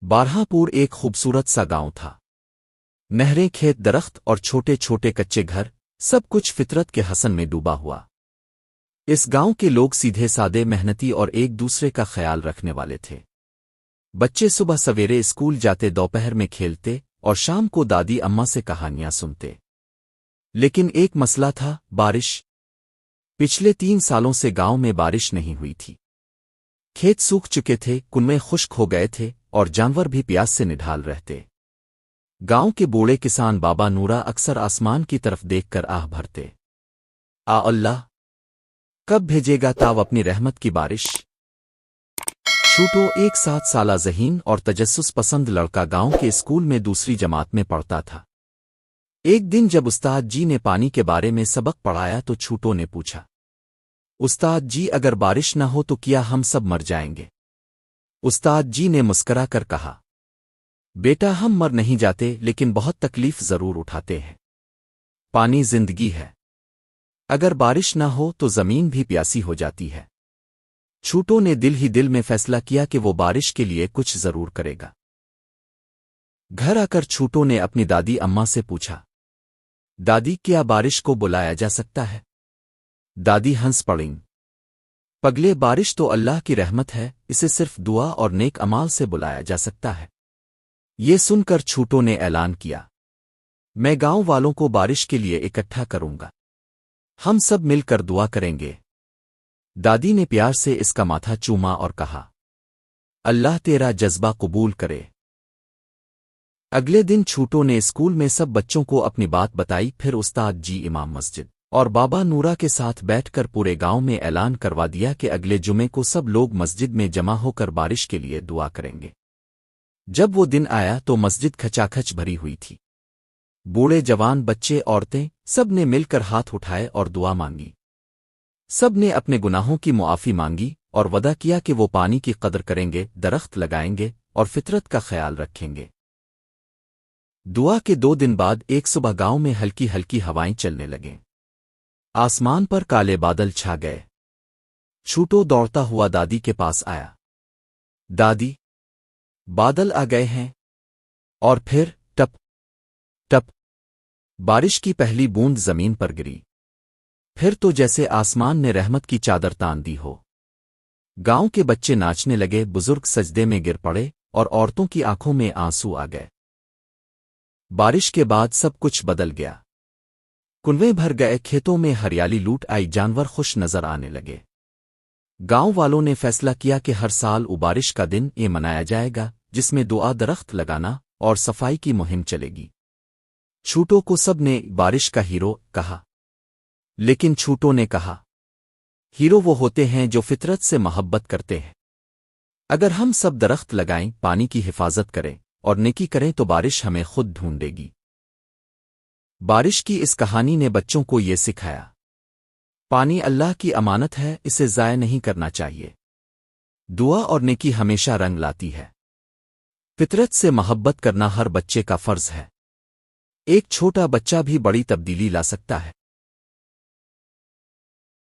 बारहापुर एक खूबसूरत सा गांव था। नहरें, खेत, दरख्त और छोटे छोटे कच्चे घर, सब कुछ फितरत के हसन में डूबा हुआ। इस गांव के लोग सीधे सादे, मेहनती और एक दूसरे का ख्याल रखने वाले थे। बच्चे सुबह सवेरे स्कूल जाते, दोपहर में खेलते और शाम को दादी अम्मा से कहानियां सुनते। लेकिन एक मसला था, बारिश। पिछले 3 सालों से गांव में बारिश नहीं हुई थी। खेत सूख चुके थे, कुएं खुश्क हो गए थे और जानवर भी प्यास से निढाल रहते। गांव के बूढ़े किसान बाबा नूरा अक्सर आसमान की तरफ देखकर आह भरते, आ अल्लाह, कब भेजेगा ताव अपनी रहमत की बारिश। छूटो एक 7 साला ज़हीन और तजस्सुस पसंद लड़का गांव के स्कूल में दूसरी जमात में पढ़ता था। एक दिन जब उस्ताद जी ने पानी के बारे में सबक पढ़ाया तो छूटो ने पूछा, उस्ताद जी, अगर बारिश न हो तो क्या हम सब मर जाएंगे? उस्ताद जी ने मुस्करा कर कहा, बेटा, हम मर नहीं जाते, लेकिन बहुत तकलीफ जरूर उठाते हैं। पानी जिंदगी है। अगर बारिश ना हो तो जमीन भी प्यासी हो जाती है। छूटो ने दिल ही दिल में फैसला किया कि वो बारिश के लिए कुछ जरूर करेगा। घर आकर छूटो ने अपनी दादी अम्मा से पूछा, दादी, क्या बारिश को बुलाया जा सकता है? दादी हंस पड़ीं, पगले, बारिश तो अल्लाह की रहमत है, इसे सिर्फ दुआ और नेक अमाल से बुलाया जा सकता है। ये सुनकर छूटो ने ऐलान किया, मैं गांव वालों को बारिश के लिए इकट्ठा करूंगा। हम सब मिलकर दुआ करेंगे। दादी ने प्यार से इसका माथा चूमा और कहा, अल्लाह तेरा जज्बा कबूल करे। अगले दिन छूटो ने स्कूल में सब बच्चों को अपनी बात बताई। फिर उस्ताद जी, इमाम मस्जिद और बाबा नूरा के साथ बैठकर पूरे गांव में ऐलान करवा दिया कि अगले जुमे को सब लोग मस्जिद में जमा होकर बारिश के लिए दुआ करेंगे। जब वो दिन आया तो मस्जिद खचाखच भरी हुई थी। बूढ़े, जवान, बच्चे, औरतें, सब ने मिलकर हाथ उठाए और दुआ मांगी। सब ने अपने गुनाहों की मुआफ़ी मांगी और वदा किया कि वो पानी की कदर करेंगे, दरख्त लगाएंगे और फितरत का ख्याल रखेंगे। दुआ के 2 दिन बाद एक सुबह गांव में हल्की हल्की हवाएं चलने लगें। आसमान पर काले बादल छा गए। छूटो दौड़ता हुआ दादी के पास आया, दादी, बादल आ गए हैं। और फिर टप टप बारिश की पहली बूंद जमीन पर गिरी। फिर तो जैसे आसमान ने रहमत की चादर तान दी हो। गांव के बच्चे नाचने लगे, बुजुर्ग सजदे में गिर पड़े और औरतों की आंखों में आंसू आ गए। बारिश के बाद सब कुछ बदल गया। कुएं भर गए, खेतों में हरियाली लूट आई, जानवर खुश नजर आने लगे। गांव वालों ने फैसला किया कि हर साल बारिश का दिन ये मनाया जाएगा, जिसमें दुआ, दरख्त लगाना और सफाई की मुहिम चलेगी। छूटो को सब ने बारिश का हीरो कहा, लेकिन छूटो ने कहा, हीरो वो होते हैं जो फितरत से मोहब्बत करते हैं। अगर हम सब दरख्त लगाएं, पानी की हिफाजत करें और नेकी करें तो बारिश हमें खुद ढूंढेगी। बारिश की इस कहानी ने बच्चों को ये सिखाया, पानी अल्लाह की अमानत है, इसे ज़ाया नहीं करना चाहिए। दुआ और नेकी हमेशा रंग लाती है। फितरत से मोहब्बत करना हर बच्चे का फर्ज है। एक छोटा बच्चा भी बड़ी तब्दीली ला सकता है।